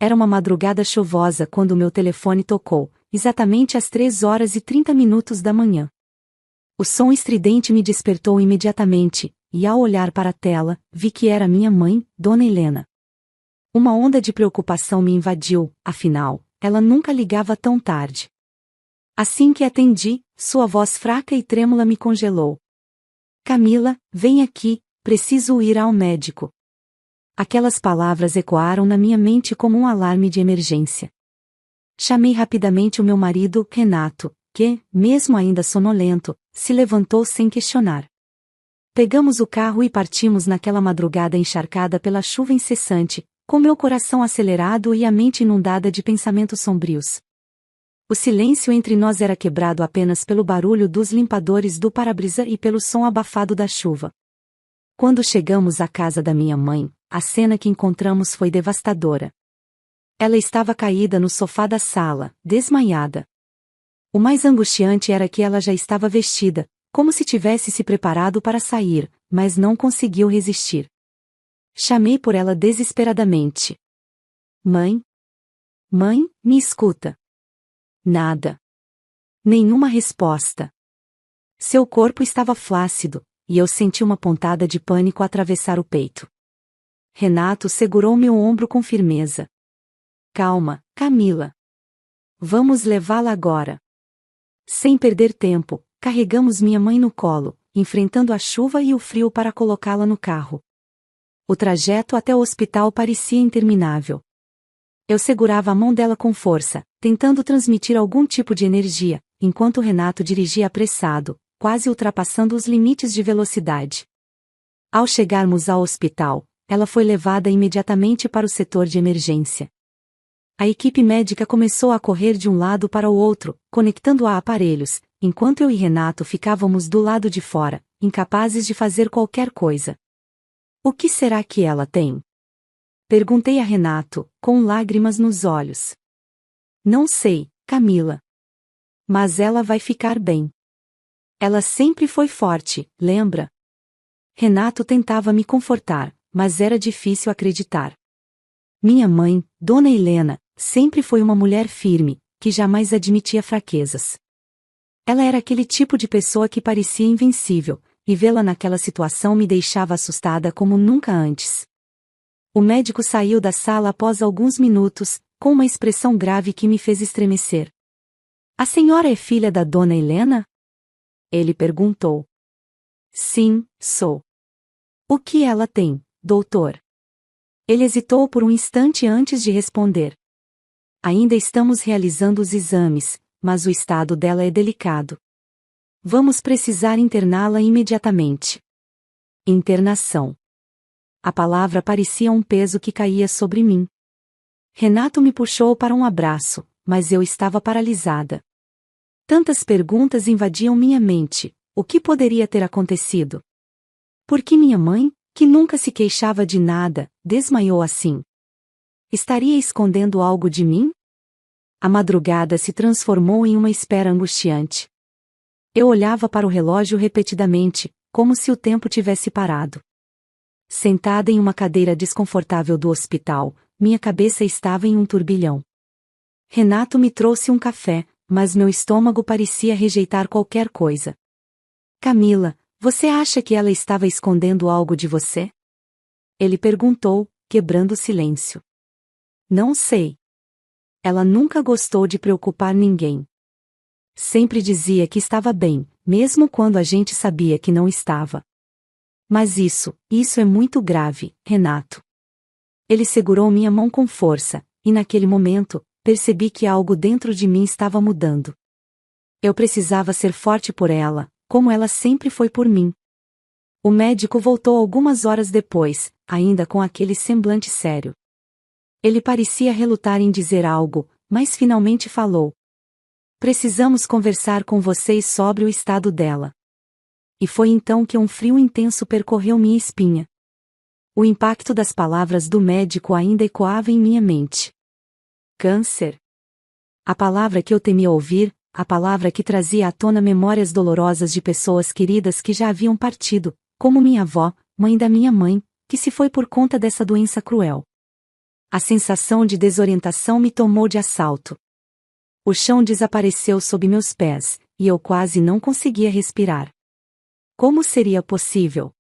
Era uma madrugada chuvosa quando meu telefone tocou, exatamente às 3h30 da manhã. O som estridente me despertou imediatamente, e ao olhar para a tela, vi que era minha mãe, Dona Helena. Uma onda de preocupação me invadiu, afinal, ela nunca ligava tão tarde. Assim que atendi, sua voz fraca e trêmula me congelou. Camila, vem aqui, preciso ir ao médico. Aquelas palavras ecoaram na minha mente como um alarme de emergência. Chamei rapidamente o meu marido, Renato, que, mesmo ainda sonolento, se levantou sem questionar. Pegamos o carro e partimos naquela madrugada encharcada pela chuva incessante, com meu coração acelerado e a mente inundada de pensamentos sombrios. O silêncio entre nós era quebrado apenas pelo barulho dos limpadores do para-brisa e pelo som abafado da chuva. Quando chegamos à casa da minha mãe, a cena que encontramos foi devastadora. Ela estava caída no sofá da sala, desmaiada. O mais angustiante era que ela já estava vestida, como se tivesse se preparado para sair, mas não conseguiu resistir. Chamei por ela desesperadamente. Mãe? Mãe, me escuta. Nada. Nenhuma resposta. Seu corpo estava flácido, e eu senti uma pontada de pânico atravessar o peito. Renato segurou meu ombro com firmeza. Calma, Camila. Vamos levá-la agora. Sem perder tempo, carregamos minha mãe no colo, enfrentando a chuva e o frio para colocá-la no carro. O trajeto até o hospital parecia interminável. Eu segurava a mão dela com força, tentando transmitir algum tipo de energia, enquanto Renato dirigia apressado, quase ultrapassando os limites de velocidade. Ao chegarmos ao hospital, ela foi levada imediatamente para o setor de emergência. A equipe médica começou a correr de um lado para o outro, conectando a aparelhos, enquanto eu e Renato ficávamos do lado de fora, incapazes de fazer qualquer coisa. O que será que ela tem? Perguntei a Renato, com lágrimas nos olhos. Não sei, Camila. Mas ela vai ficar bem. Ela sempre foi forte, lembra? Renato tentava me confortar, mas era difícil acreditar. Minha mãe, Dona Helena, sempre foi uma mulher firme, que jamais admitia fraquezas. Ela era aquele tipo de pessoa que parecia invencível, e vê-la naquela situação me deixava assustada como nunca antes. O médico saiu da sala após alguns minutos, com uma expressão grave que me fez estremecer. A senhora é filha da Dona Helena? Ele perguntou. Sim, sou. O que ela tem, doutor? Ele hesitou por um instante antes de responder. Ainda estamos realizando os exames, mas o estado dela é delicado. Vamos precisar interná-la imediatamente. Internação. A palavra parecia um peso que caía sobre mim. Renato me puxou para um abraço, mas eu estava paralisada. Tantas perguntas invadiam minha mente. O que poderia ter acontecido? Por que minha mãe, que nunca se queixava de nada, desmaiou assim? Estaria escondendo algo de mim? A madrugada se transformou em uma espera angustiante. Eu olhava para o relógio repetidamente, como se o tempo tivesse parado. Sentada em uma cadeira desconfortável do hospital, minha cabeça estava em um turbilhão. Renato me trouxe um café, mas meu estômago parecia rejeitar qualquer coisa. Camila, você acha que ela estava escondendo algo de você? Ele perguntou, quebrando o silêncio. Não sei. Ela nunca gostou de preocupar ninguém. Sempre dizia que estava bem, mesmo quando a gente sabia que não estava. Mas isso é muito grave, Renato. Ele segurou minha mão com força, e naquele momento, percebi que algo dentro de mim estava mudando. Eu precisava ser forte por ela, como ela sempre foi por mim. O médico voltou algumas horas depois, ainda com aquele semblante sério. Ele parecia relutar em dizer algo, mas finalmente falou. Precisamos conversar com vocês sobre o estado dela. E foi então que um frio intenso percorreu minha espinha. O impacto das palavras do médico ainda ecoava em minha mente. Câncer. A palavra que eu temia ouvir, a palavra que trazia à tona memórias dolorosas de pessoas queridas que já haviam partido, como minha avó, mãe da minha mãe, que se foi por conta dessa doença cruel. A sensação de desorientação me tomou de assalto. O chão desapareceu sob meus pés, e eu quase não conseguia respirar. Como seria possível?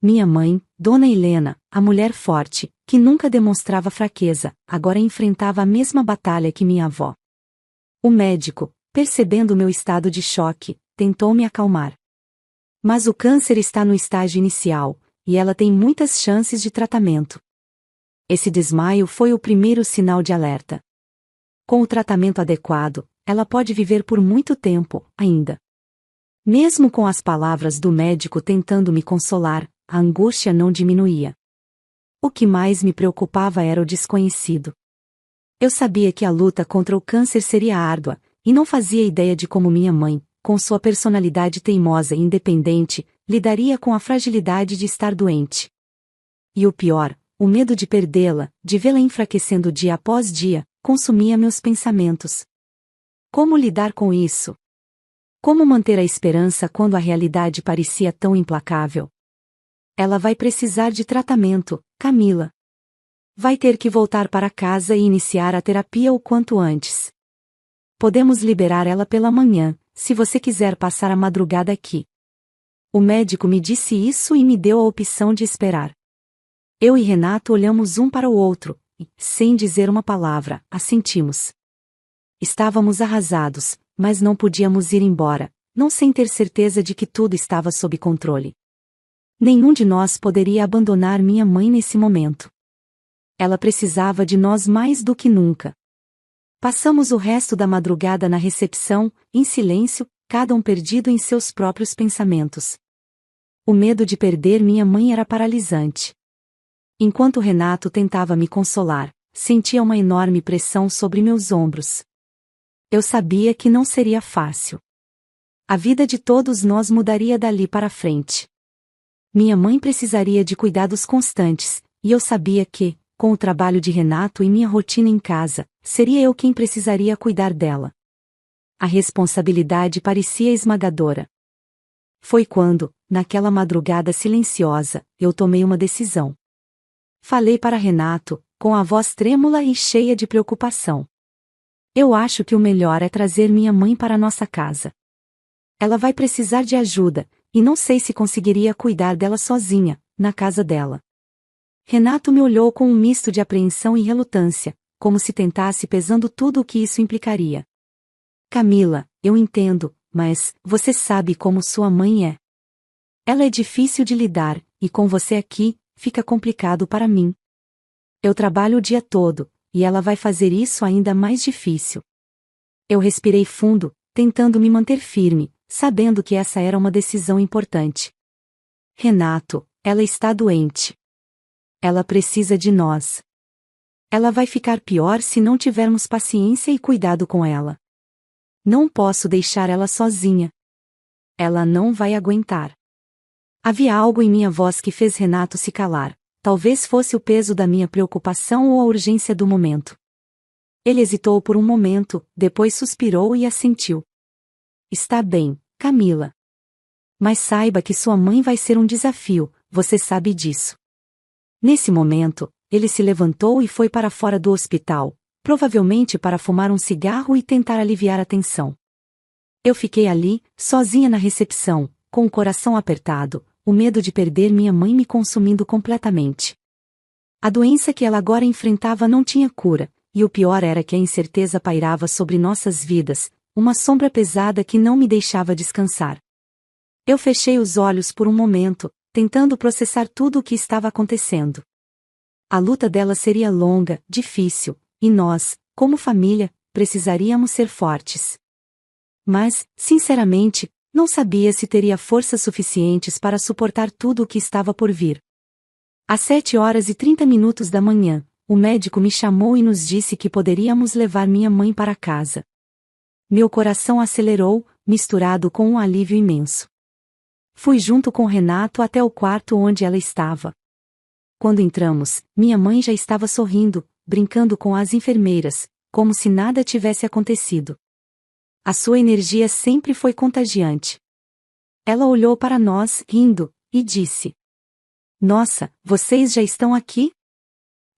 Minha mãe, Dona Helena, a mulher forte, que nunca demonstrava fraqueza, agora enfrentava a mesma batalha que minha avó. O médico, percebendo meu estado de choque, tentou me acalmar. Mas o câncer está no estágio inicial, e ela tem muitas chances de tratamento. Esse desmaio foi o primeiro sinal de alerta. Com o tratamento adequado, ela pode viver por muito tempo, ainda. Mesmo com as palavras do médico tentando me consolar, a angústia não diminuía. O que mais me preocupava era o desconhecido. Eu sabia que a luta contra o câncer seria árdua, e não fazia ideia de como minha mãe, com sua personalidade teimosa e independente, lidaria com a fragilidade de estar doente. E o pior, o medo de perdê-la, de vê-la enfraquecendo dia após dia, consumia meus pensamentos. Como lidar com isso? Como manter a esperança quando a realidade parecia tão implacável? Ela vai precisar de tratamento, Camila. Vai ter que voltar para casa e iniciar a terapia o quanto antes. Podemos liberar ela pela manhã, se você quiser passar a madrugada aqui. O médico me disse isso e me deu a opção de esperar. Eu e Renato olhamos um para o outro, e, sem dizer uma palavra, assentimos. Estávamos arrasados, mas não podíamos ir embora, não sem ter certeza de que tudo estava sob controle. Nenhum de nós poderia abandonar minha mãe nesse momento. Ela precisava de nós mais do que nunca. Passamos o resto da madrugada na recepção, em silêncio, cada um perdido em seus próprios pensamentos. O medo de perder minha mãe era paralisante. Enquanto Renato tentava me consolar, sentia uma enorme pressão sobre meus ombros. Eu sabia que não seria fácil. A vida de todos nós mudaria dali para frente. Minha mãe precisaria de cuidados constantes, e eu sabia que, com o trabalho de Renato e minha rotina em casa, seria eu quem precisaria cuidar dela. A responsabilidade parecia esmagadora. Foi quando, naquela madrugada silenciosa, eu tomei uma decisão. Falei para Renato, com a voz trêmula e cheia de preocupação. Eu acho que o melhor é trazer minha mãe para nossa casa. Ela vai precisar de ajuda, e não sei se conseguiria cuidar dela sozinha, na casa dela. Renato me olhou com um misto de apreensão e relutância, como se tentasse pesando tudo o que isso implicaria. Camila, eu entendo, mas você sabe como sua mãe é. Ela é difícil de lidar, e com você aqui, fica complicado para mim. Eu trabalho o dia todo, e ela vai fazer isso ainda mais difícil. Eu respirei fundo, tentando me manter firme, sabendo que essa era uma decisão importante. Renato, ela está doente. Ela precisa de nós. Ela vai ficar pior se não tivermos paciência e cuidado com ela. Não posso deixar ela sozinha. Ela não vai aguentar. Havia algo em minha voz que fez Renato se calar, talvez fosse o peso da minha preocupação ou a urgência do momento. Ele hesitou por um momento, depois suspirou e assentiu. Está bem, Camila. Mas saiba que sua mãe vai ser um desafio, você sabe disso. Nesse momento, ele se levantou e foi para fora do hospital, provavelmente para fumar um cigarro e tentar aliviar a tensão. Eu fiquei ali, sozinha na recepção, com o coração apertado, o medo de perder minha mãe me consumindo completamente. A doença que ela agora enfrentava não tinha cura, e o pior era que a incerteza pairava sobre nossas vidas, uma sombra pesada que não me deixava descansar. Eu fechei os olhos por um momento, tentando processar tudo o que estava acontecendo. A luta dela seria longa, difícil, e nós, como família, precisaríamos ser fortes. Mas, sinceramente, não sabia se teria forças suficientes para suportar tudo o que estava por vir. Às 7h30 da manhã, o médico me chamou e nos disse que poderíamos levar minha mãe para casa. Meu coração acelerou, misturado com um alívio imenso. Fui junto com Renato até o quarto onde ela estava. Quando entramos, minha mãe já estava sorrindo, brincando com as enfermeiras, como se nada tivesse acontecido. A sua energia sempre foi contagiante. Ela olhou para nós, rindo, e disse: Nossa, vocês já estão aqui?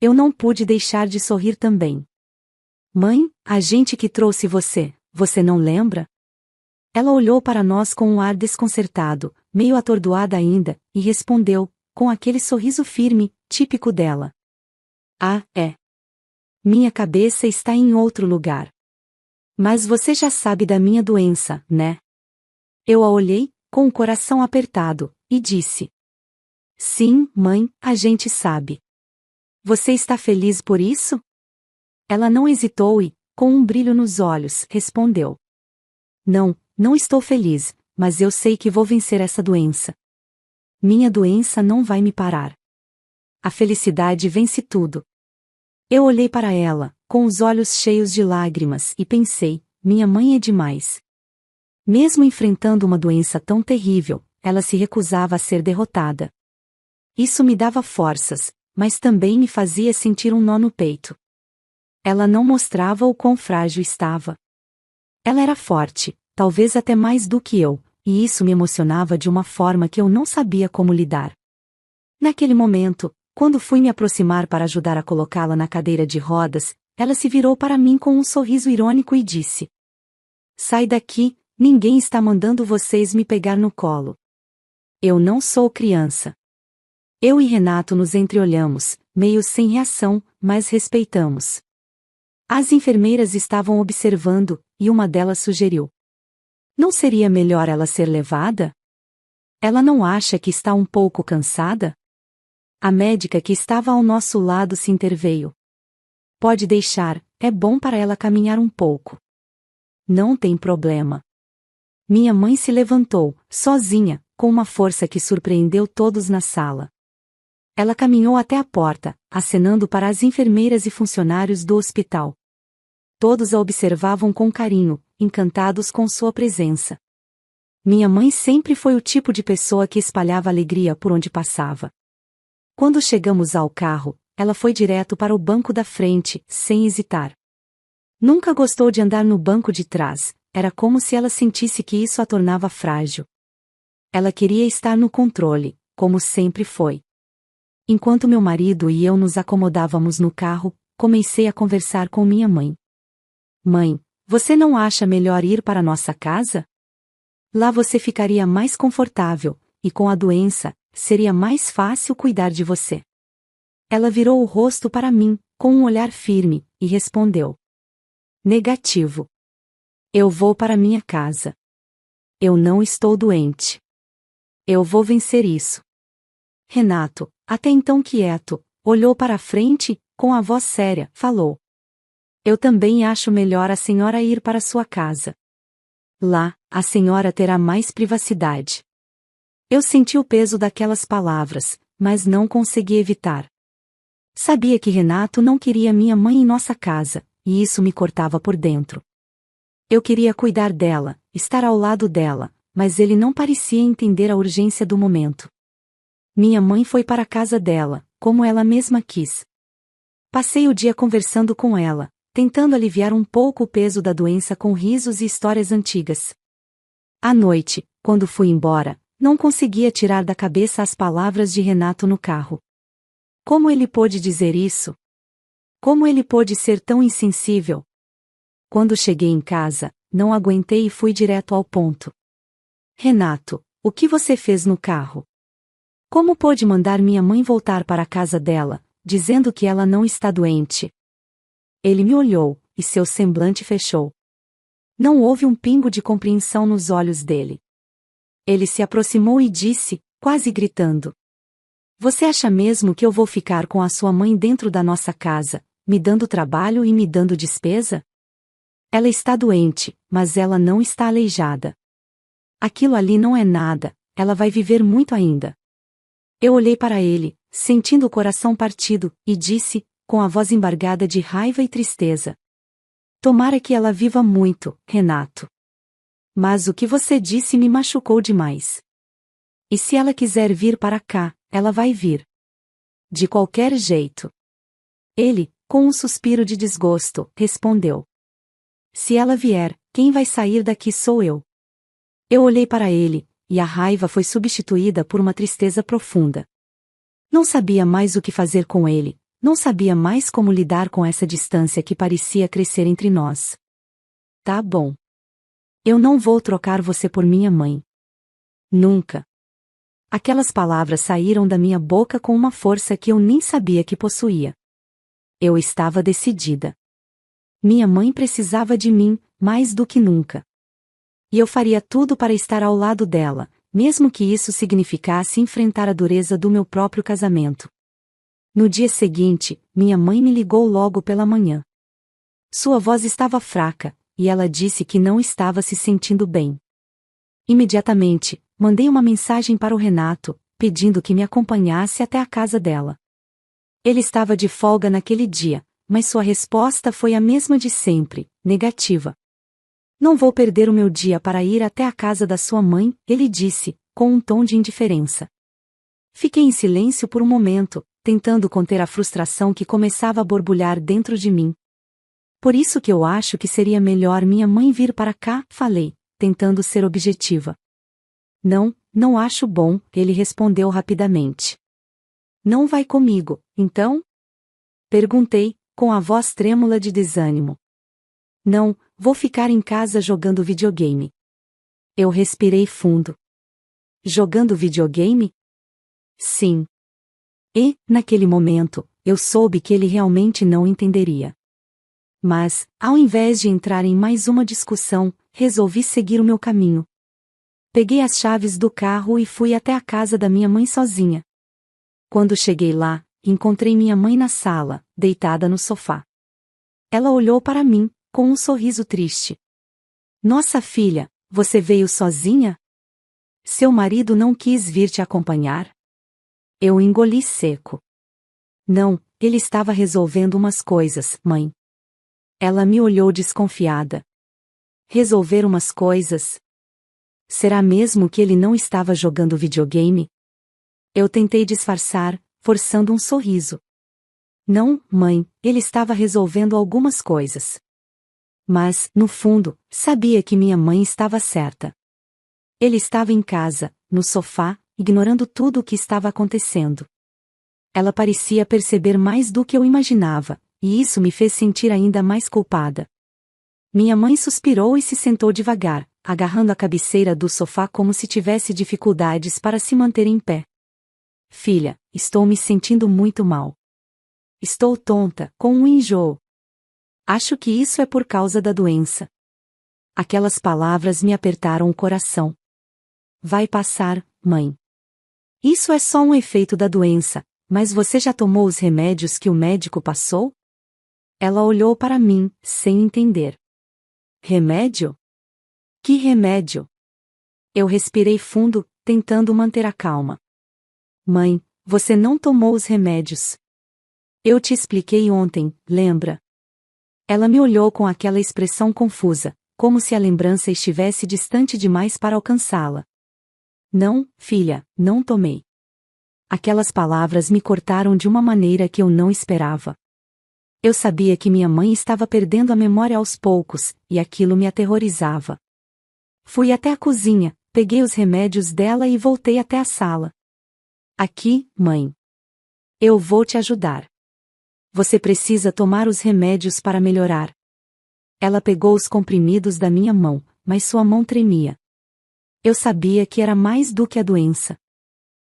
Eu não pude deixar de sorrir também. Mãe, a gente que trouxe você, você não lembra? Ela olhou para nós com um ar desconcertado, meio atordoada ainda, e respondeu, com aquele sorriso firme, típico dela. Ah, é. Minha cabeça está em outro lugar. Mas você já sabe da minha doença, né? Eu a olhei, com o coração apertado, e disse. Sim, mãe, a gente sabe. Você está feliz por isso? Ela não hesitou e, com um brilho nos olhos, respondeu. Não, não estou feliz, mas eu sei que vou vencer essa doença. Minha doença não vai me parar. A felicidade vence tudo. Eu olhei para ela, com os olhos cheios de lágrimas, e pensei, minha mãe é demais. Mesmo enfrentando uma doença tão terrível, ela se recusava a ser derrotada. Isso me dava forças, mas também me fazia sentir um nó no peito. Ela não mostrava o quão frágil estava. Ela era forte, talvez até mais do que eu, e isso me emocionava de uma forma que eu não sabia como lidar. Naquele momento, quando fui me aproximar para ajudar a colocá-la na cadeira de rodas, ela se virou para mim com um sorriso irônico e disse: Sai daqui, ninguém está mandando vocês me pegar no colo. Eu não sou criança. Eu e Renato nos entreolhamos, meio sem reação, mas respeitamos. As enfermeiras estavam observando, e uma delas sugeriu. Não seria melhor ela ser levada? Ela não acha que está um pouco cansada? A médica que estava ao nosso lado se interveio. Pode deixar, é bom para ela caminhar um pouco. Não tem problema. Minha mãe se levantou, sozinha, com uma força que surpreendeu todos na sala. Ela caminhou até a porta, acenando para as enfermeiras e funcionários do hospital. Todos a observavam com carinho, encantados com sua presença. Minha mãe sempre foi o tipo de pessoa que espalhava alegria por onde passava. Quando chegamos ao carro, ela foi direto para o banco da frente, sem hesitar. Nunca gostou de andar no banco de trás, era como se ela sentisse que isso a tornava frágil. Ela queria estar no controle, como sempre foi. Enquanto meu marido e eu nos acomodávamos no carro, comecei a conversar com minha mãe. Mãe, você não acha melhor ir para nossa casa? Lá você ficaria mais confortável, e com a doença, seria mais fácil cuidar de você. Ela virou o rosto para mim, com um olhar firme, e respondeu. Negativo. Eu vou para minha casa. Eu não estou doente. Eu vou vencer isso. Renato, até então quieto, olhou para a frente, com a voz séria, falou. Eu também acho melhor a senhora ir para sua casa. Lá, a senhora terá mais privacidade. Eu senti o peso daquelas palavras, mas não consegui evitar. Sabia que Renato não queria minha mãe em nossa casa, e isso me cortava por dentro. Eu queria cuidar dela, estar ao lado dela, mas ele não parecia entender a urgência do momento. Minha mãe foi para a casa dela, como ela mesma quis. Passei o dia conversando com ela, tentando aliviar um pouco o peso da doença com risos e histórias antigas. À noite, quando fui embora, não conseguia tirar da cabeça as palavras de Renato no carro. Como ele pôde dizer isso? Como ele pôde ser tão insensível? Quando cheguei em casa, não aguentei e fui direto ao ponto. Renato, o que você fez no carro? Como pôde mandar minha mãe voltar para a casa dela, dizendo que ela não está doente? Ele me olhou, e seu semblante fechou. Não houve um pingo de compreensão nos olhos dele. Ele se aproximou e disse, quase gritando. Você acha mesmo que eu vou ficar com a sua mãe dentro da nossa casa, me dando trabalho e me dando despesa? Ela está doente, mas ela não está aleijada. Aquilo ali não é nada, ela vai viver muito ainda. Eu olhei para ele, sentindo o coração partido, e disse, com a voz embargada de raiva e tristeza. Tomara que ela viva muito, Renato. Mas o que você disse me machucou demais. E se ela quiser vir para cá, ela vai vir. De qualquer jeito. Ele, com um suspiro de desgosto, respondeu. Se ela vier, quem vai sair daqui sou eu. Eu olhei para ele, e a raiva foi substituída por uma tristeza profunda. Não sabia mais o que fazer com ele, não sabia mais como lidar com essa distância que parecia crescer entre nós. Tá bom. Eu não vou trocar você por minha mãe. Nunca. Aquelas palavras saíram da minha boca com uma força que eu nem sabia que possuía. Eu estava decidida. Minha mãe precisava de mim, mais do que nunca. E eu faria tudo para estar ao lado dela, mesmo que isso significasse enfrentar a dureza do meu próprio casamento. No dia seguinte, minha mãe me ligou logo pela manhã. Sua voz estava fraca, e ela disse que não estava se sentindo bem. Imediatamente, mandei uma mensagem para o Renato, pedindo que me acompanhasse até a casa dela. Ele estava de folga naquele dia, mas sua resposta foi a mesma de sempre, negativa. Não vou perder o meu dia para ir até a casa da sua mãe, ele disse, com um tom de indiferença. Fiquei em silêncio por um momento, tentando conter a frustração que começava a borbulhar dentro de mim. Por isso que eu acho que seria melhor minha mãe vir para cá, falei, tentando ser objetiva. Não acho bom, ele respondeu rapidamente. Não vai comigo, então? Perguntei, com a voz trêmula de desânimo. Não, vou ficar em casa jogando videogame. Eu respirei fundo. Jogando videogame? Sim. E, naquele momento, eu soube que ele realmente não entenderia. Mas, ao invés de entrar em mais uma discussão, resolvi seguir o meu caminho. Peguei as chaves do carro e fui até a casa da minha mãe sozinha. Quando cheguei lá, encontrei minha mãe na sala, deitada no sofá. Ela olhou para mim, com um sorriso triste. Nossa filha, você veio sozinha? Seu marido não quis vir te acompanhar? Eu engoli seco. Não, ele estava resolvendo umas coisas, mãe. Ela me olhou desconfiada. Resolver umas coisas? Será mesmo que ele não estava jogando videogame? Eu tentei disfarçar, forçando um sorriso. Não, mãe, ele estava resolvendo algumas coisas. Mas, no fundo, sabia que minha mãe estava certa. Ele estava em casa, no sofá, ignorando tudo o que estava acontecendo. Ela parecia perceber mais do que eu imaginava, e isso me fez sentir ainda mais culpada. Minha mãe suspirou e se sentou devagar, agarrando a cabeceira do sofá como se tivesse dificuldades para se manter em pé. Filha, estou me sentindo muito mal. Estou tonta, com um enjoo. Acho que isso é por causa da doença. Aquelas palavras me apertaram o coração. Vai passar, mãe. Isso é só um efeito da doença, mas você já tomou os remédios que o médico passou? Ela olhou para mim, sem entender. Remédio? Que remédio? Eu respirei fundo, tentando manter a calma. Mãe, você não tomou os remédios. Eu te expliquei ontem, lembra? Ela me olhou com aquela expressão confusa, como se a lembrança estivesse distante demais para alcançá-la. Não, filha, não tomei. Aquelas palavras me cortaram de uma maneira que eu não esperava. Eu sabia que minha mãe estava perdendo a memória aos poucos, e aquilo me aterrorizava. Fui até a cozinha, peguei os remédios dela e voltei até a sala. Aqui, mãe. Eu vou te ajudar. Você precisa tomar os remédios para melhorar. Ela pegou os comprimidos da minha mão, mas sua mão tremia. Eu sabia que era mais do que a doença.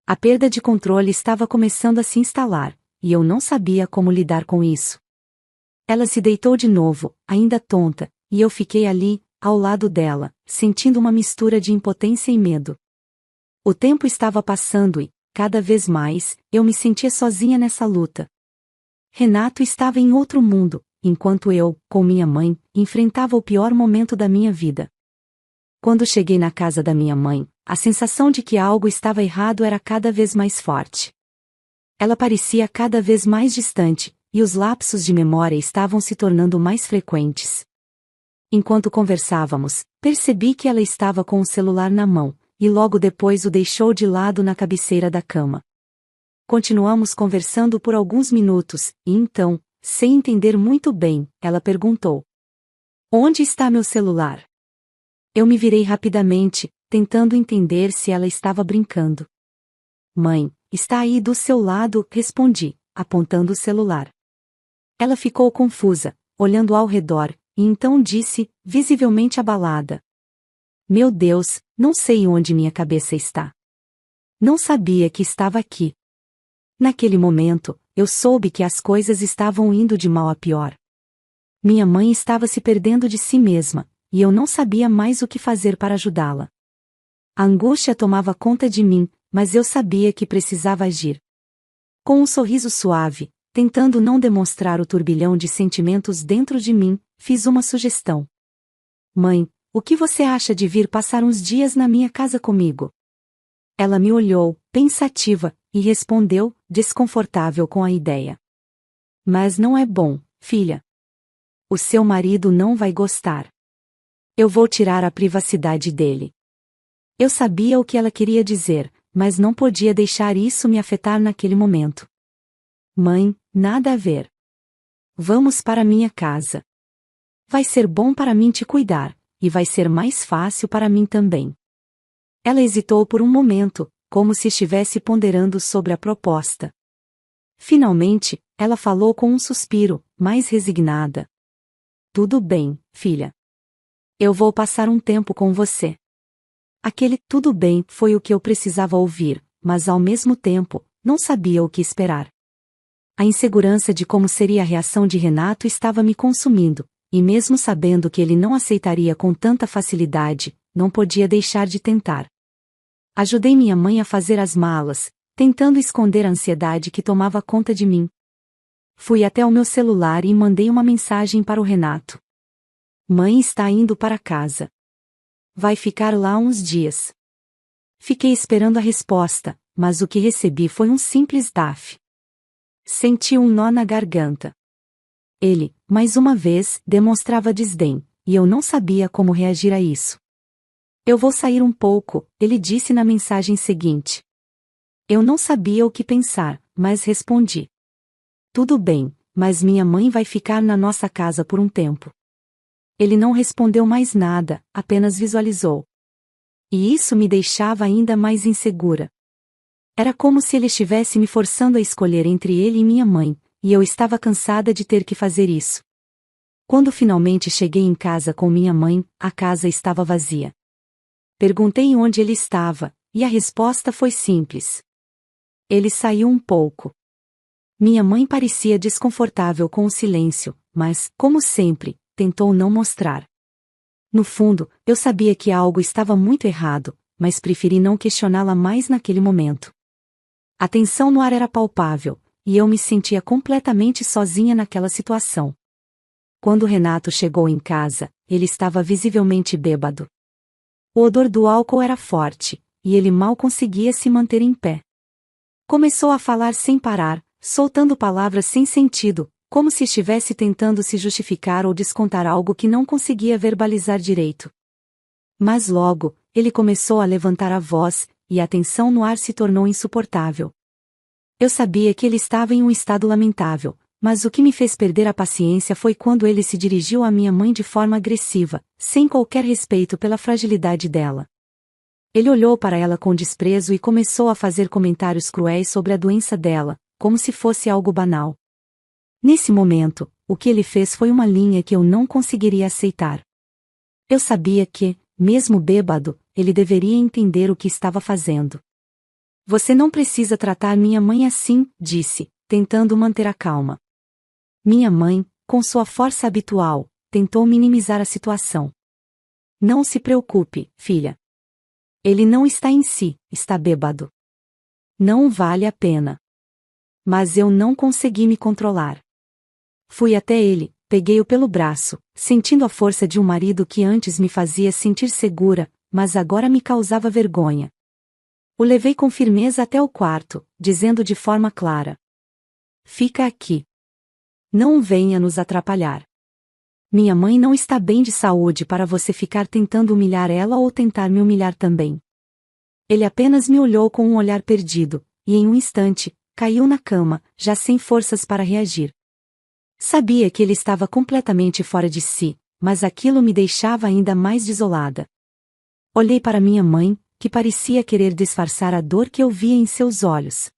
A perda de controle estava começando a se instalar, e eu não sabia como lidar com isso. Ela se deitou de novo, ainda tonta, e eu fiquei ali, ao lado dela, sentindo uma mistura de impotência e medo. O tempo estava passando e, cada vez mais, eu me sentia sozinha nessa luta. Renato estava em outro mundo, enquanto eu, com minha mãe, enfrentava o pior momento da minha vida. Quando cheguei na casa da minha mãe, a sensação de que algo estava errado era cada vez mais forte. Ela parecia cada vez mais distante, e os lapsos de memória estavam se tornando mais frequentes. Enquanto conversávamos, percebi que ela estava com o celular na mão, e logo depois o deixou de lado na cabeceira da cama. Continuamos conversando por alguns minutos, e então, sem entender muito bem, ela perguntou: Onde está meu celular? Eu me virei rapidamente, tentando entender se ela estava brincando. Mãe, está aí do seu lado, respondi, apontando o celular. Ela ficou confusa, olhando ao redor, e então disse, visivelmente abalada: Meu Deus, não sei onde minha cabeça está. Não sabia que estava aqui. Naquele momento, eu soube que as coisas estavam indo de mal a pior. Minha mãe estava se perdendo de si mesma, e eu não sabia mais o que fazer para ajudá-la. A angústia tomava conta de mim, mas eu sabia que precisava agir. Com um sorriso suave, tentando não demonstrar o turbilhão de sentimentos dentro de mim, fiz uma sugestão. Mãe, o que você acha de vir passar uns dias na minha casa comigo? Ela me olhou, pensativa, e respondeu, desconfortável com a ideia. Mas não é bom, filha. O seu marido não vai gostar. Eu vou tirar a privacidade dele. Eu sabia o que ela queria dizer, mas não podia deixar isso me afetar naquele momento. Mãe, nada a ver. Vamos para minha casa. Vai ser bom para mim te cuidar, e vai ser mais fácil para mim também. Ela hesitou por um momento, como se estivesse ponderando sobre a proposta. Finalmente, ela falou com um suspiro, mais resignada. Tudo bem, filha. Eu vou passar um tempo com você. Aquele tudo bem foi o que eu precisava ouvir, mas ao mesmo tempo, não sabia o que esperar. A insegurança de como seria a reação de Renato estava me consumindo, e mesmo sabendo que ele não aceitaria com tanta facilidade, não podia deixar de tentar. Ajudei minha mãe a fazer as malas, tentando esconder a ansiedade que tomava conta de mim. Fui até o meu celular e mandei uma mensagem para o Renato. Mãe está indo para casa. Vai ficar lá uns dias. Fiquei esperando a resposta, mas o que recebi foi um simples DAF. Senti um nó na garganta. Ele, mais uma vez, demonstrava desdém, e eu não sabia como reagir a isso. Eu vou sair um pouco, ele disse na mensagem seguinte. Eu não sabia o que pensar, mas respondi. Tudo bem, mas minha mãe vai ficar na nossa casa por um tempo. Ele não respondeu mais nada, apenas visualizou. E isso me deixava ainda mais insegura. Era como se ele estivesse me forçando a escolher entre ele e minha mãe, e eu estava cansada de ter que fazer isso. Quando finalmente cheguei em casa com minha mãe, a casa estava vazia. Perguntei onde ele estava, e a resposta foi simples. Ele saiu um pouco. Minha mãe parecia desconfortável com o silêncio, mas, como sempre, tentou não mostrar. No fundo, eu sabia que algo estava muito errado, mas preferi não questioná-la mais naquele momento. A tensão no ar era palpável, e eu me sentia completamente sozinha naquela situação. Quando Renato chegou em casa, ele estava visivelmente bêbado. O odor do álcool era forte, e ele mal conseguia se manter em pé. Começou a falar sem parar, soltando palavras sem sentido, como se estivesse tentando se justificar ou descontar algo que não conseguia verbalizar direito. Mas logo, ele começou a levantar a voz, e a tensão no ar se tornou insuportável. Eu sabia que ele estava em um estado lamentável, mas o que me fez perder a paciência foi quando ele se dirigiu à minha mãe de forma agressiva, sem qualquer respeito pela fragilidade dela. Ele olhou para ela com desprezo e começou a fazer comentários cruéis sobre a doença dela, como se fosse algo banal. Nesse momento, o que ele fez foi uma linha que eu não conseguiria aceitar. Eu sabia que, mesmo bêbado, ele deveria entender o que estava fazendo. Você não precisa tratar minha mãe assim, disse, tentando manter a calma. Minha mãe, com sua força habitual, tentou minimizar a situação. Não se preocupe, filha. Ele não está em si, está bêbado. Não vale a pena. Mas eu não consegui me controlar. Fui até ele, peguei-o pelo braço, sentindo a força de um marido que antes me fazia sentir segura, mas agora me causava vergonha. O levei com firmeza até o quarto, dizendo de forma clara: Fica aqui. Não venha nos atrapalhar. Minha mãe não está bem de saúde para você ficar tentando humilhar ela ou tentar me humilhar também. Ele apenas me olhou com um olhar perdido, e em um instante, caiu na cama, já sem forças para reagir. Sabia que ele estava completamente fora de si, mas aquilo me deixava ainda mais desolada. Olhei para minha mãe, que parecia querer disfarçar a dor que eu via em seus olhos.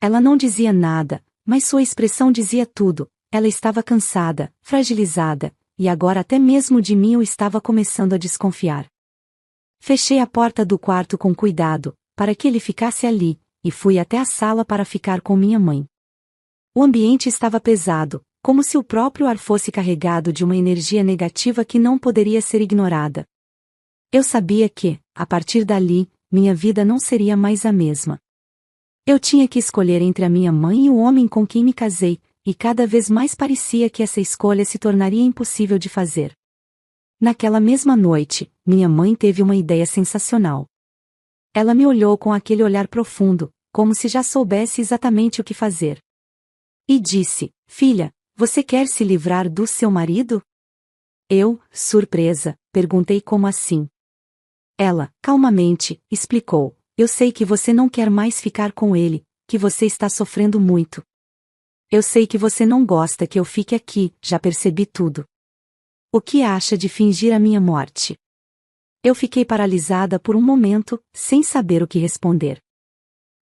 Ela não dizia nada, mas sua expressão dizia tudo. Ela estava cansada, fragilizada, e agora até mesmo de mim eu estava começando a desconfiar. Fechei a porta do quarto com cuidado, para que ele ficasse ali, e fui até a sala para ficar com minha mãe. O ambiente estava pesado, como se o próprio ar fosse carregado de uma energia negativa que não poderia ser ignorada. Eu sabia que, a partir dali, minha vida não seria mais a mesma. Eu tinha que escolher entre a minha mãe e o homem com quem me casei, e cada vez mais parecia que essa escolha se tornaria impossível de fazer. Naquela mesma noite, minha mãe teve uma ideia sensacional. Ela me olhou com aquele olhar profundo, como se já soubesse exatamente o que fazer. E disse: "Filha, você quer se livrar do seu marido?" Eu, surpresa, perguntei como assim. Ela, calmamente, explicou: "Eu sei que você não quer mais ficar com ele, que você está sofrendo muito. Eu sei que você não gosta que eu fique aqui, já percebi tudo. O que acha de fingir a minha morte?" Eu fiquei paralisada por um momento, sem saber o que responder.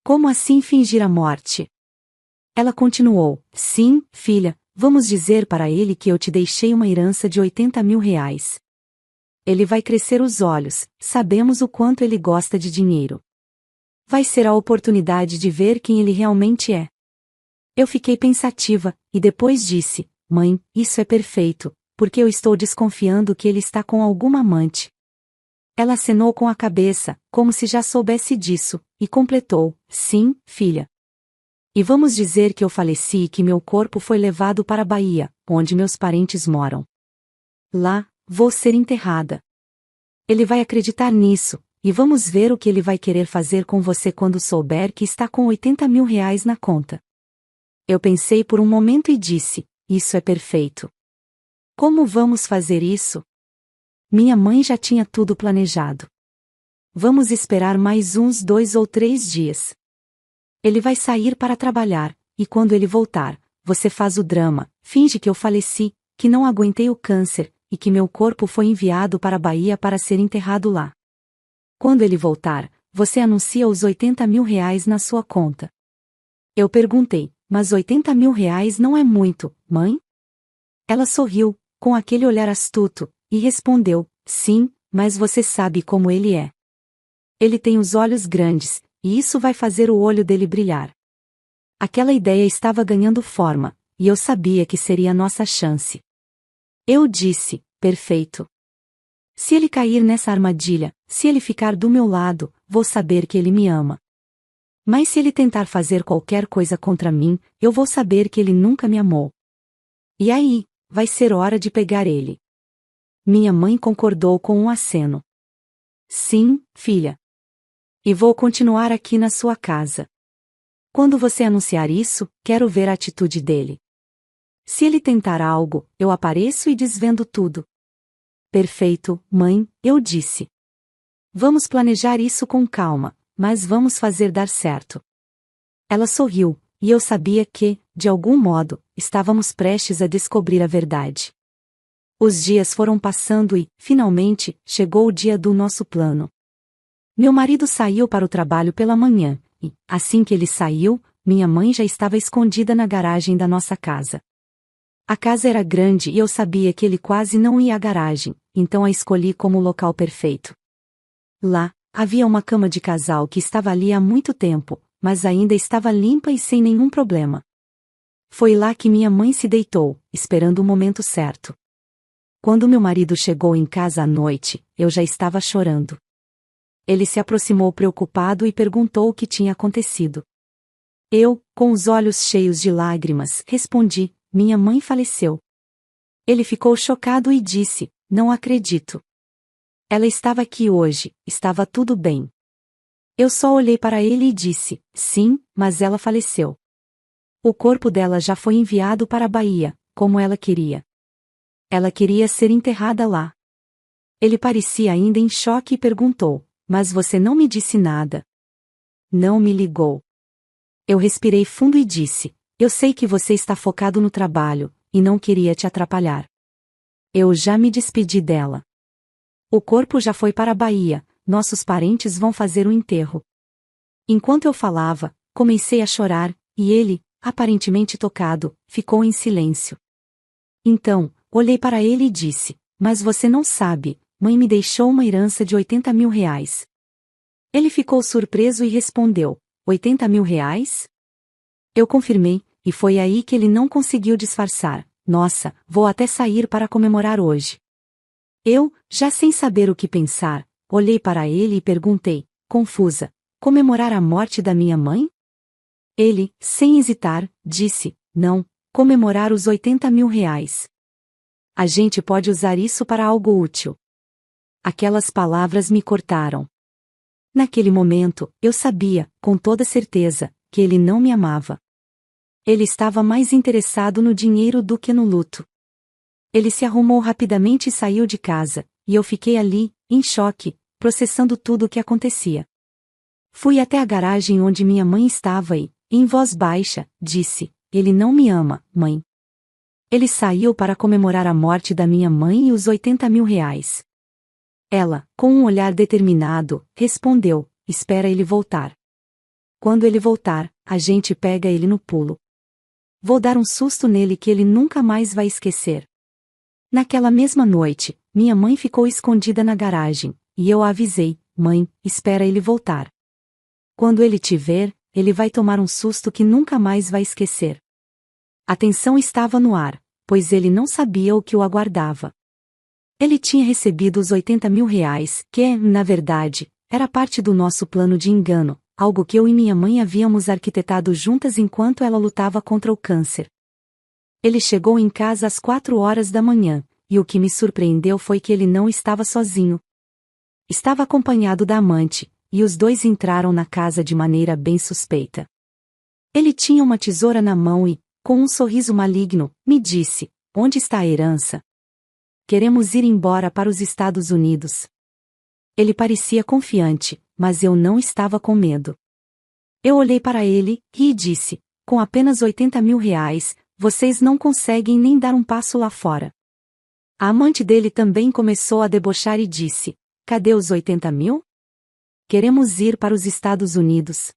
Como assim fingir a morte? Ela continuou: "Sim, filha, vamos dizer para ele que eu te deixei uma herança de 80 mil reais. Ele vai crescer os olhos, sabemos o quanto ele gosta de dinheiro. Vai ser a oportunidade de ver quem ele realmente é." Eu fiquei pensativa, e depois disse: "Mãe, isso é perfeito, porque eu estou desconfiando que ele está com alguma amante." Ela acenou com a cabeça, como se já soubesse disso, e completou: "Sim, filha. E vamos dizer que eu faleci e que meu corpo foi levado para a Bahia, onde meus parentes moram. Lá, vou ser enterrada. Ele vai acreditar nisso, e vamos ver o que ele vai querer fazer com você quando souber que está com 80 mil reais na conta." Eu pensei por um momento e disse: "Isso é perfeito. Como vamos fazer isso?" Minha mãe já tinha tudo planejado. "Vamos esperar mais uns 2 ou 3 dias. Ele vai sair para trabalhar, e quando ele voltar, você faz o drama, finge que eu faleci, que não aguentei o câncer, e que meu corpo foi enviado para a Bahia para ser enterrado lá. Quando ele voltar, você anuncia os 80 mil reais na sua conta." Eu perguntei: "Mas 80 mil reais não é muito, mãe?" Ela sorriu, com aquele olhar astuto, e respondeu: "Sim, mas você sabe como ele é. Ele tem os olhos grandes, e isso vai fazer o olho dele brilhar." Aquela ideia estava ganhando forma, e eu sabia que seria a nossa chance. Eu disse: "Perfeito. Se ele cair nessa armadilha, se ele ficar do meu lado, vou saber que ele me ama. Mas se ele tentar fazer qualquer coisa contra mim, eu vou saber que ele nunca me amou. E aí, vai ser hora de pegar ele." Minha mãe concordou com um aceno. "Sim, filha. E vou continuar aqui na sua casa. Quando você anunciar isso, quero ver a atitude dele. Se ele tentar algo, eu apareço e desvendo tudo." "Perfeito, mãe", eu disse. "Vamos planejar isso com calma, mas vamos fazer dar certo." Ela sorriu, e eu sabia que, de algum modo, estávamos prestes a descobrir a verdade. Os dias foram passando e, finalmente, chegou o dia do nosso plano. Meu marido saiu para o trabalho pela manhã, e, assim que ele saiu, minha mãe já estava escondida na garagem da nossa casa. A casa era grande e eu sabia que ele quase não ia à garagem, então a escolhi como o local perfeito. Lá, havia uma cama de casal que estava ali há muito tempo, mas ainda estava limpa e sem nenhum problema. Foi lá que minha mãe se deitou, esperando o momento certo. Quando meu marido chegou em casa à noite, eu já estava chorando. Ele se aproximou preocupado e perguntou o que tinha acontecido. Eu, com os olhos cheios de lágrimas, respondi: "Minha mãe faleceu." Ele ficou chocado e disse: "Não acredito. Ela estava aqui hoje, estava tudo bem." Eu só olhei para ele e disse: "Sim, mas ela faleceu. O corpo dela já foi enviado para a Bahia, como ela queria. Ela queria ser enterrada lá." Ele parecia ainda em choque e perguntou: "Mas você não me disse nada? Não me ligou?" Eu respirei fundo e disse: "Eu sei que você está focado no trabalho, e não queria te atrapalhar. Eu já me despedi dela. O corpo já foi para a Bahia, nossos parentes vão fazer o enterro." Enquanto eu falava, comecei a chorar, e ele, aparentemente tocado, ficou em silêncio. Então, olhei para ele e disse: "Mas você não sabe, mãe me deixou uma herança de 80 mil reais." Ele ficou surpreso e respondeu: 80 mil reais? Eu confirmei, e foi aí que ele não conseguiu disfarçar: "Nossa, vou até sair para comemorar hoje." Eu, já sem saber o que pensar, olhei para ele e perguntei, confusa: "Comemorar a morte da minha mãe?" Ele, sem hesitar, disse: "Não, comemorar os 80 mil reais. A gente pode usar isso para algo útil." Aquelas palavras me cortaram. Naquele momento, eu sabia, com toda certeza, que ele não me amava. Ele estava mais interessado no dinheiro do que no luto. Ele se arrumou rapidamente e saiu de casa, e eu fiquei ali, em choque, processando tudo o que acontecia. Fui até a garagem onde minha mãe estava e, em voz baixa, disse: "Ele não me ama, mãe." Ele saiu para comemorar a morte da minha mãe e os 80 mil reais. Ela, com um olhar determinado, respondeu: "Espera ele voltar. Quando ele voltar, a gente pega ele no pulo. Vou dar um susto nele que ele nunca mais vai esquecer." Naquela mesma noite, minha mãe ficou escondida na garagem, e eu a avisei: "Mãe, espera ele voltar. Quando ele te ver, ele vai tomar um susto que nunca mais vai esquecer." A tensão estava no ar, pois ele não sabia o que o aguardava. Ele tinha recebido os 80 mil reais, que, na verdade, era parte do nosso plano de engano, algo que eu e minha mãe havíamos arquitetado juntas enquanto ela lutava contra o câncer. Ele chegou em casa às 4 horas da manhã, e o que me surpreendeu foi que ele não estava sozinho. Estava acompanhado da amante, e os dois entraram na casa de maneira bem suspeita. Ele tinha uma tesoura na mão e, com um sorriso maligno, me disse: "Onde está a herança? Queremos ir embora para os Estados Unidos." Ele parecia confiante, mas eu não estava com medo. Eu olhei para ele, e disse: "Com apenas 80 mil reais, vocês não conseguem nem dar um passo lá fora." A amante dele também começou a debochar e disse: "Cadê os 80 mil? Queremos ir para os Estados Unidos."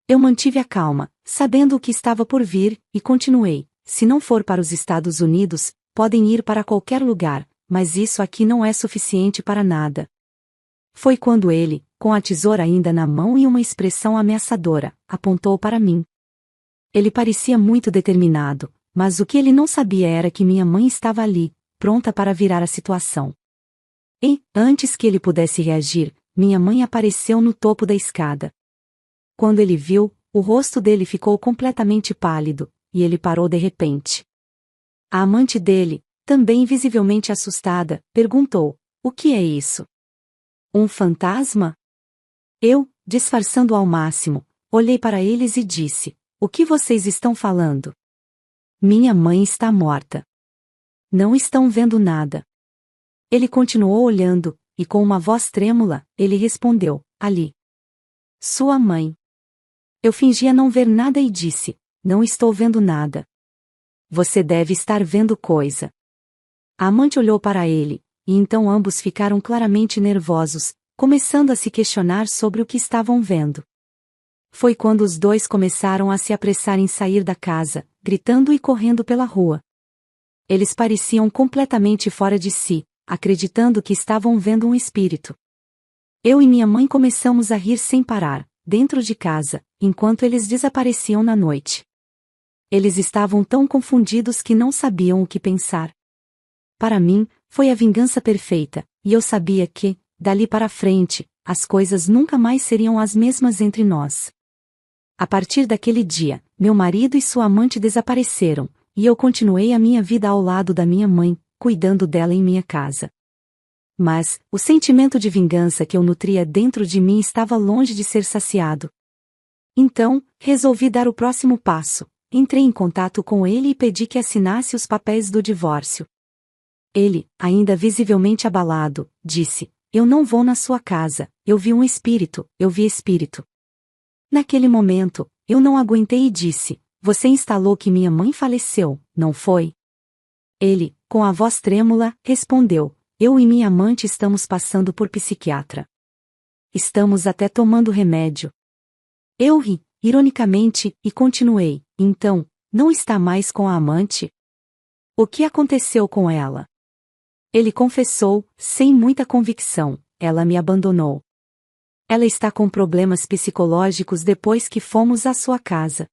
Eu mantive a calma, sabendo o que estava por vir, e continuei: "Se não for para os Estados Unidos, podem ir para qualquer lugar, mas isso aqui não é suficiente para nada." Foi quando ele, com a tesoura ainda na mão e uma expressão ameaçadora, apontou para mim. Ele parecia muito determinado, mas o que ele não sabia era que minha mãe estava ali, pronta para virar a situação. E, antes que ele pudesse reagir, minha mãe apareceu no topo da escada. Quando ele viu, o rosto dele ficou completamente pálido, e ele parou de repente. A amante dele, também visivelmente assustada, perguntou: "O que é isso? Um fantasma?" Eu, disfarçando ao máximo, olhei para eles e disse: "O que vocês estão falando? Minha mãe está morta. Não estão vendo nada." Ele continuou olhando, e com uma voz trêmula, ele respondeu: "Ali. Sua mãe." Eu fingia não ver nada e disse: "Não estou vendo nada." "Você deve estar vendo coisa." A amante olhou para ele, e então ambos ficaram claramente nervosos, começando a se questionar sobre o que estavam vendo. Foi quando os dois começaram a se apressar em sair da casa, gritando e correndo pela rua. Eles pareciam completamente fora de si, acreditando que estavam vendo um espírito. Eu e minha mãe começamos a rir sem parar, dentro de casa, enquanto eles desapareciam na noite. Eles estavam tão confundidos que não sabiam o que pensar. Para mim, foi a vingança perfeita, e eu sabia que, dali para frente, as coisas nunca mais seriam as mesmas entre nós. A partir daquele dia, meu marido e sua amante desapareceram, e eu continuei a minha vida ao lado da minha mãe, cuidando dela em minha casa. Mas, o sentimento de vingança que eu nutria dentro de mim estava longe de ser saciado. Então, resolvi dar o próximo passo. Entrei em contato com ele e pedi que assinasse os papéis do divórcio. Ele, ainda visivelmente abalado, disse: "Eu não vou na sua casa, eu vi um espírito, eu vi espírito." Naquele momento, eu não aguentei e disse: "Você instalou que minha mãe faleceu, não foi?" Ele, com a voz trêmula, respondeu: "Eu e minha amante estamos passando por psiquiatra. Estamos até tomando remédio." Eu ri, ironicamente, e continuei: então, não está mais com a amante? O que aconteceu com ela? Ele confessou, sem muita convicção: ela me abandonou. Ela está com problemas psicológicos depois que fomos à sua casa.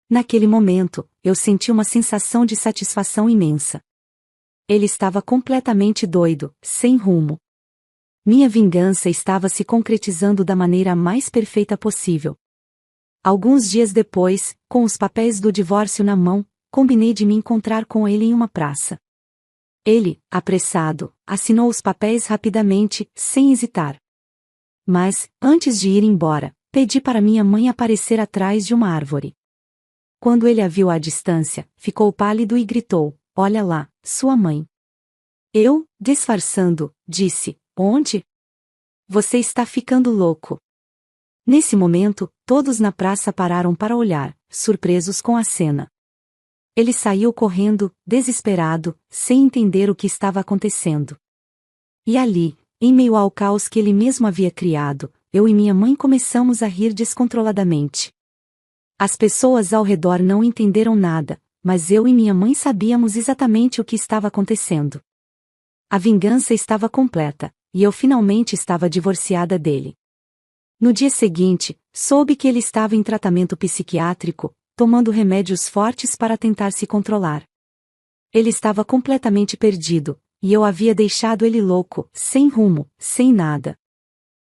Naquele momento, eu senti uma sensação de satisfação imensa. Ele estava completamente doido, sem rumo. Minha vingança estava se concretizando da maneira mais perfeita possível. Alguns dias depois, com os papéis do divórcio na mão, combinei de me encontrar com ele em uma praça. Ele, apressado, assinou os papéis rapidamente, sem hesitar. Mas, antes de ir embora, pedi para minha mãe aparecer atrás de uma árvore. Quando ele a viu à distância, ficou pálido e gritou: olha lá, sua mãe. Eu, disfarçando, disse: onde? Você está ficando louco. Nesse momento, todos na praça pararam para olhar, surpresos com a cena. Ele saiu correndo, desesperado, sem entender o que estava acontecendo. E ali, em meio ao caos que ele mesmo havia criado, eu e minha mãe começamos a rir descontroladamente. As pessoas ao redor não entenderam nada, mas eu e minha mãe sabíamos exatamente o que estava acontecendo. A vingança estava completa, e eu finalmente estava divorciada dele. No dia seguinte, soube que ele estava em tratamento psiquiátrico, tomando remédios fortes para tentar se controlar. Ele estava completamente perdido, e eu havia deixado ele louco, sem rumo, sem nada.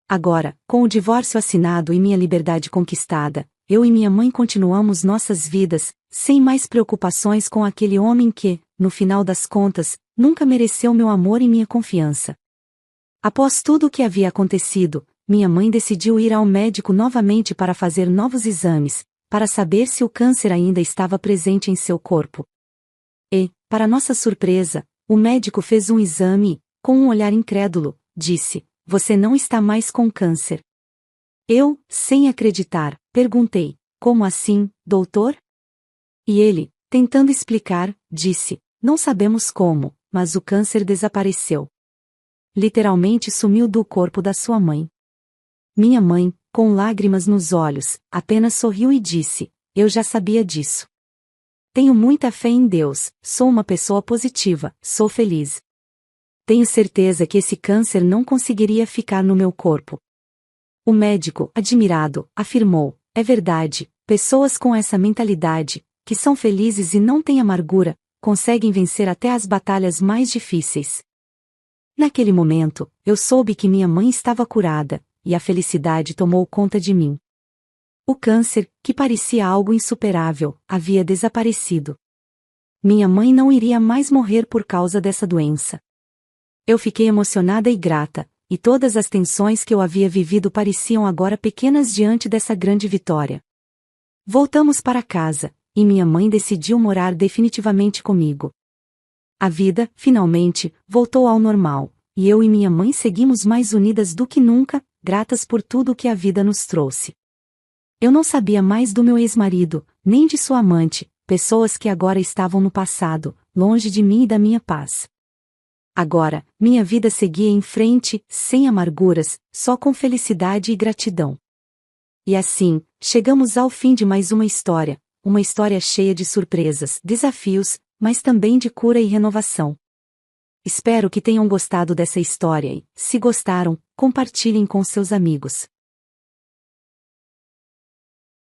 Agora, com o divórcio assinado e minha liberdade conquistada, eu e minha mãe continuamos nossas vidas, sem mais preocupações com aquele homem que, no final das contas, nunca mereceu meu amor e minha confiança. Após tudo o que havia acontecido, minha mãe decidiu ir ao médico novamente para fazer novos exames, para saber se o câncer ainda estava presente em seu corpo. E, para nossa surpresa, o médico fez um exame e, com um olhar incrédulo, disse: você não está mais com câncer. Eu, sem acreditar, perguntei: como assim, doutor? E ele, tentando explicar, disse: não sabemos como, mas o câncer desapareceu. Literalmente sumiu do corpo da sua mãe. Minha mãe, com lágrimas nos olhos, apenas sorriu e disse: eu já sabia disso. Tenho muita fé em Deus, sou uma pessoa positiva, sou feliz. Tenho certeza que esse câncer não conseguiria ficar no meu corpo. O médico, admirado, afirmou: é verdade, pessoas com essa mentalidade, que são felizes e não têm amargura, conseguem vencer até as batalhas mais difíceis. Naquele momento, eu soube que minha mãe estava curada, e a felicidade tomou conta de mim. O câncer, que parecia algo insuperável, havia desaparecido. Minha mãe não iria mais morrer por causa dessa doença. Eu fiquei emocionada e grata, e todas as tensões que eu havia vivido pareciam agora pequenas diante dessa grande vitória. Voltamos para casa, e minha mãe decidiu morar definitivamente comigo. A vida, finalmente, voltou ao normal, e eu e minha mãe seguimos mais unidas do que nunca, gratas por tudo o que a vida nos trouxe. Eu não sabia mais do meu ex-marido, nem de sua amante, pessoas que agora estavam no passado, longe de mim e da minha paz. Agora, minha vida seguia em frente, sem amarguras, só com felicidade e gratidão. E assim, chegamos ao fim de mais uma história cheia de surpresas, desafios, mas também de cura e renovação. Espero que tenham gostado dessa história e, se gostaram, compartilhem com seus amigos.